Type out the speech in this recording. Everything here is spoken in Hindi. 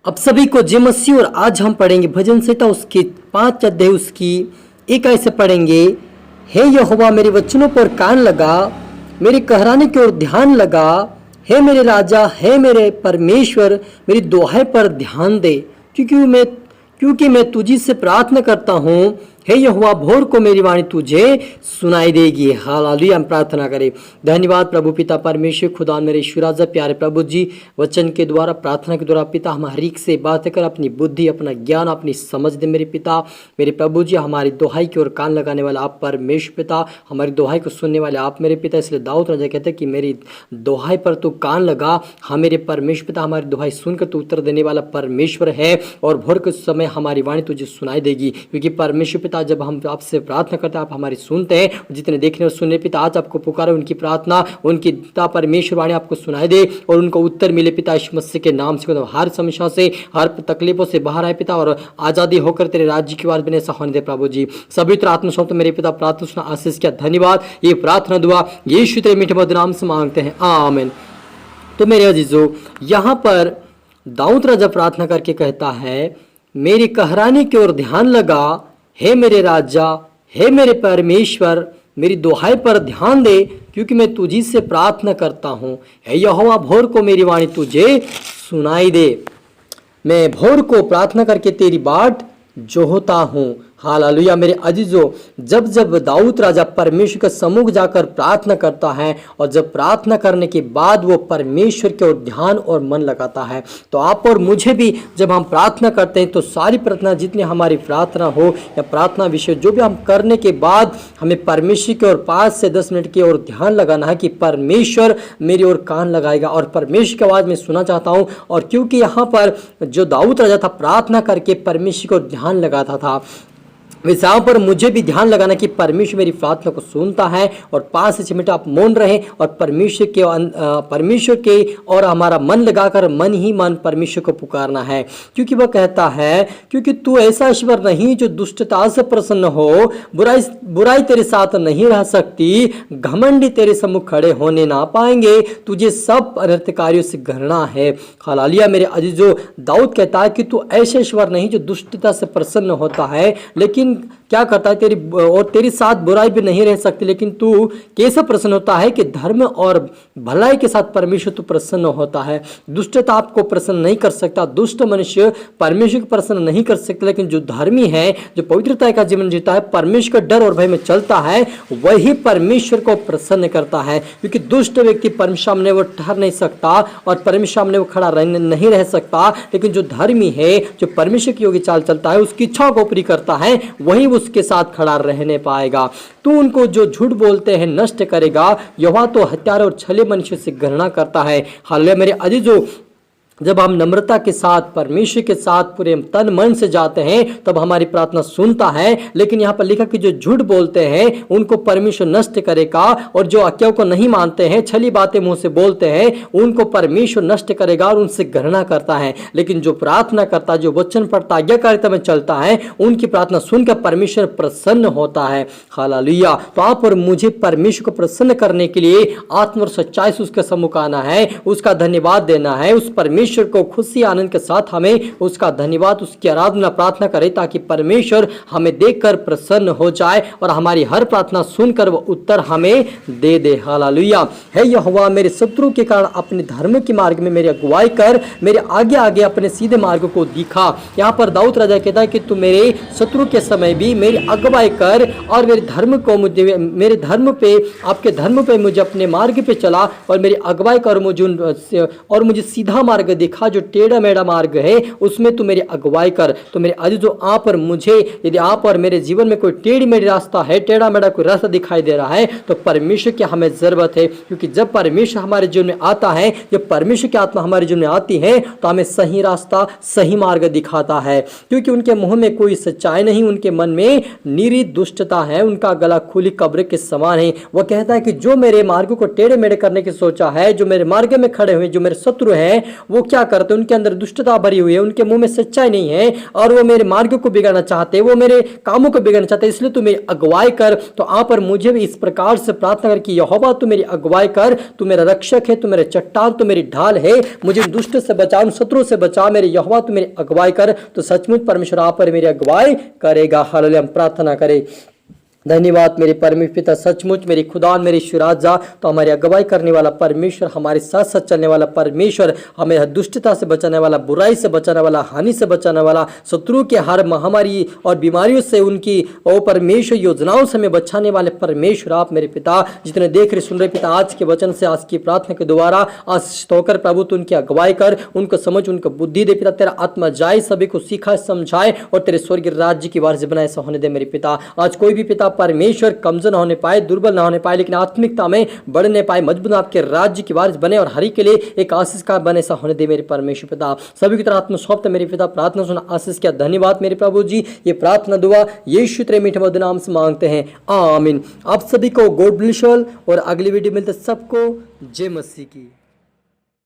अब सभी को जय मसीह। और आज हम पढ़ेंगे भजन संहिता उसके 5 अध्याय उसकी 1 आयत से पढ़ेंगे। हे यहोवा मेरे वचनों पर कान लगा, मेरे कहराने की ओर ध्यान लगा। हे मेरे राजा, हे मेरे परमेश्वर, मेरी दुहाई पर ध्यान दे, क्योंकि मैं तुझी से प्रार्थना करता हूँ। हे यहोवा भोर को मेरी वाणी तुझे सुनाई देगी। हालेलुया। हम प्रार्थना करें। धन्यवाद प्रभु पिता परमेश्वर खुदा मेरे ईश्वर राजा प्यारे प्रभु जी, वचन के द्वारा प्रार्थना के द्वारा पिता हम हर एक से बात कर अपनी बुद्धि अपना ज्ञान अपनी समझ दे मेरे पिता मेरे प्रभु जी। हमारी दुहाई की ओर कान लगाने वाला आप परमेश्वर पिता, हमारी दुहाई को सुनने वाले आप मेरे पिता। इसलिए दाऊद राजा कहते हैं कि मेरी दुहाई पर तू कान लगा। हाँ मेरे परमेश्वर पिता, हमारी दुहाई सुनकर तू उत्तर देने वाला परमेश्वर है और भोर के समय हमारी वाणी तुझे सुनाई देगी, क्योंकि परमेश्वर पिता जब हम आपसे प्रार्थना करते हैं आप हमारी सुनते हैं। जितने देखने और सुनने पिता आज आपको पुकारे, उनकी प्रार्थना उनकी पिता परमेश्वर वाणी आपको सुनाई दे और उनको उत्तर मिले पिता यीशु मसीह के नाम से। हर समस्या से हर तकलीफों से बाहर आए पिता और आजादी होकर तेरे राज्य की बात बने ऐसा होने दे प्रभु जी। सभी आत्मा सौंपते मेरे पिता, प्रार्थना सुना आशीष किया। धन्यवाद। ये प्रार्थना दुआ यीशु तेरे मीठे मधुर नाम से मांगते हैं, आमीन। तो मेरे अजीजों, यहाँ पर दाऊद राजा प्रार्थना करके कहता है, मेरी कहराने की ओर ध्यान लगा। हे मेरे राजा, हे मेरे परमेश्वर, मेरी दुहाई पर ध्यान दे, क्योंकि मैं तुझी से प्रार्थना करता हूँ। हे यहोवा भोर को मेरी वाणी तुझे सुनाई दे। मैं भोर को प्रार्थना करके तेरी बाट जोहता हूँ। हालेलुया। मेरे अजीजों, जब जब दाऊद राजा परमेश्वर के सम्मुख जाकर प्रार्थना करता है और जब प्रार्थना करने के बाद वो परमेश्वर की ओर ध्यान और मन लगाता है, तो आप और मुझे भी जब हम प्रार्थना करते हैं तो सारी प्रार्थना जितनी हमारी प्रार्थना हो या प्रार्थना विषय जो भी हम करने के बाद हमें परमेश्वर की ओर 5 से 10 मिनट की ओर ध्यान लगाना है कि परमेश्वर मेरी ओर कान लगाएगा और परमेश्वर की आवाज़ में सुनना चाहता हूँ। और क्योंकि यहाँ पर जो दाऊद राजा था प्रार्थना करके परमेश्वर को ध्यान लगाता था, वैसे यहाँ पर मुझे भी ध्यान लगाना कि परमेश्वर मेरी प्रार्थना को सुनता है और 5 से 6 मिनट आप मौन रहें और परमेश्वर के और हमारा मन लगाकर मन ही मन परमेश्वर को पुकारना है। क्योंकि वह कहता है, क्योंकि तू ऐसा ईश्वर नहीं जो दुष्टता से प्रसन्न हो, बुराई तेरे साथ नहीं रह सकती, घमंडी तेरे सम्मुख खड़े होने ना पाएंगे, तुझे सब अनर्थकारियों से घृणा है। हालेलुया। मेरे अजीजों, दाऊद कहता है कि तू ऐसा ईश्वर नहीं जो दुष्टता से प्रसन्न होता है, लेकिन क्या करता है तेरी साथ बुराई भी नहीं रह सकती, लेकिन तू कैसे प्रसन्न होता है कि धर्म और भलाई के साथ परमेश्वर तू प्रसन्न होता है। दुष्टता आपको प्रसन्न नहीं कर सकता, दुष्ट मनुष्य परमेश्वर को प्रसन्न नहीं कर सकता, लेकिन जो धर्मी है, जो पवित्रता का जीवन जीता है, परमेश्वर का डर और भय में चलता है, वही परमेश्वर को प्रसन्न करता है। क्योंकि दुष्ट व्यक्ति परमेश्वर सामने वो ठहर नहीं सकता और परमेश्वर सामने वो खड़ा नहीं रह सकता, लेकिन जो धर्मी है, जो परमेश्वर की योग्य चाल चलता है, उसकी इच्छाओं को पूरी करता है, वही उसके साथ खड़ा रहने पाएगा। तू उनको जो झूठ बोलते हैं नष्ट करेगा। यहोवा तो हत्यारे और छले मनुष्य से घृणा करता है। हालेलुया। मेरे अजीजों, जब हम नम्रता के साथ परमेश्वर के साथ पूरे तन मन से जाते हैं तब हमारी प्रार्थना सुनता है। लेकिन यहाँ पर लिखा कि जो झूठ बोलते हैं उनको परमेश्वर नष्ट करेगा और जो आज्ञाओं को नहीं मानते हैं, छली बातें मुंह से बोलते हैं, उनको परमेश्वर नष्ट करेगा और उनसे घृणा करता है। लेकिन जो प्रार्थना करता है, जो वचन पढ़ता, आज्ञाकारिता में चलता है, उनकी प्रार्थना सुनकर परमेश्वर प्रसन्न होता है। हालेलुया। तो आप और मुझे परमेश्वर को प्रसन्न करने के लिए आत्म और सच्चाई से उसके सम्मुख आना है, उसका धन्यवाद देना है, उस परमेश्वर को खुशी आनंद के साथ हमें उसका धन्यवाद उसकी आराधना प्रार्थना करें, ताकि परमेश्वर हमें देखकर प्रसन्न हो जाए और हमारी हर प्रार्थना सुनकर वो उत्तर हमें दे दे। हालेलुया। हे यहोवा मेरे शत्रु के कारण अपने धर्म के मार्ग में मेरी अगुवाई कर, मेरे आगे आगे अपने सीधे मार्ग को दिखा। यहाँ पर दाऊद राजा कहता है कि तू मेरे शत्रु के समय भी मेरी अगुवाई कर और मेरे धर्म को मेरे धर्म पे आपके धर्म पे मुझे अपने मार्ग पे चला और मेरी अगुवाई कर मुझे सीधा मार्ग दिखा। जो टेढ़ा मेढ़ा मार्ग है उसमें तू मेरी अगुवाई कर। तो मेरे आज जो आप और मुझे, यदि आप और मेरे जीवन में कोई टेढ़ी मेढ़ी रास्ता है, टेढ़ा मेढ़ा कोई रास्ता दिखाई दे रहा है, तो परमेश्वर की हमें जरूरत है। क्योंकि जब परमेश्वर हमारे जीवन में आता है, जब परमेश्वर की आत्मा हमारे जीवन में आती है, तो हमें सही रास्ता सही मार्ग दिखाता है। क्योंकि उनके मुंह में कोई सच्चाई नहीं, उनके मन में निरी दुष्टता है, उनका गला खुली कब्र के समान है। वह कहता है कि जो मेरे मार्ग को टेढ़े मेढ़े करने की सोचा है, जो मेरे मार्ग में खड़े हुए जो मेरे शत्रु हैं, वो वो क्या करते हैं, उनके अंदर दुष्टता भरी हुई है, उनके मुंह में सच्चाई नहीं है और वो मेरे मार्ग को बिगाड़ना चाहते हैं, वो मेरे कामों को बिगाड़ना चाहते हैं, इसलिए तू मेरी अगुवाई कर। तो आप पर मुझे भी इस प्रकार से प्रार्थना कर कि यहोवा तू मेरी अगुवाई कर, तू मेरा रक्षक है, तू मेरे चट्टान, तू मेरी ढाल है, मुझे दुष्ट से बचा, शत्रु से बचा, मेरे यहोवा तू मेरी अगुवाई कर। तो सचमुच परमेश्वर आप पर मेरी अगुवाई करेगा। हालेलुया। हम प्रार्थना करें। धन्यवाद मेरे परमेश्वर पिता, सचमुच मेरी खुदा मेरी शुराजा, तो हमारी अगुवाई करने वाला परमेश्वर, हमारे साथ साथ चलने वाला परमेश्वर, हमें दुष्टता से बचाने वाला, बुराई से बचाने वाला, हानि से बचाने वाला, शत्रु के हर महामारी और बीमारियों से, उनकी ओ परमेश्वर योजनाओं से हमें बचाने वाले परमेश्वर आप मेरे पिता, जितने देख रहे सुन रहे पिता, आज के वचन से, आज की प्रार्थना के द्वारा आशीषित होकर प्रभु तो उनकी अगुवाई कर, उनको समझ, उनको बुद्धि दे पिता, तेरा आत्मा जाए, सभी को सिखाए समझाए और तेरे स्वर्गीय राज्य की वारिस बनाए, ऐसा होने दे मेरे पिता। आज कोई भी पिता परमेश्वर कमजोर ना होने पाए, दुर्बल ना होने पाए, लेकिन आत्मिकता में बढ़ने पाए, मजबूत आपके राज्य की वारिस बने और हरि के लिए एक आशीष का बने, ऐसा होने दे मेरे परमेश्वर पिता। सभी की तरह आत्मा सौंपते मेरे पिता, प्रार्थना सुना, आशीष किया, धन्यवाद मेरे प्रभु जी। ये प्रार्थना दुआ यीशु तेरे मीठे मधुर नाम से मांगते हैं, आमीन। आप सभी को गॉड ब्लेस ऑल और अगली वीडियो मिलते सबको जय मसीह की।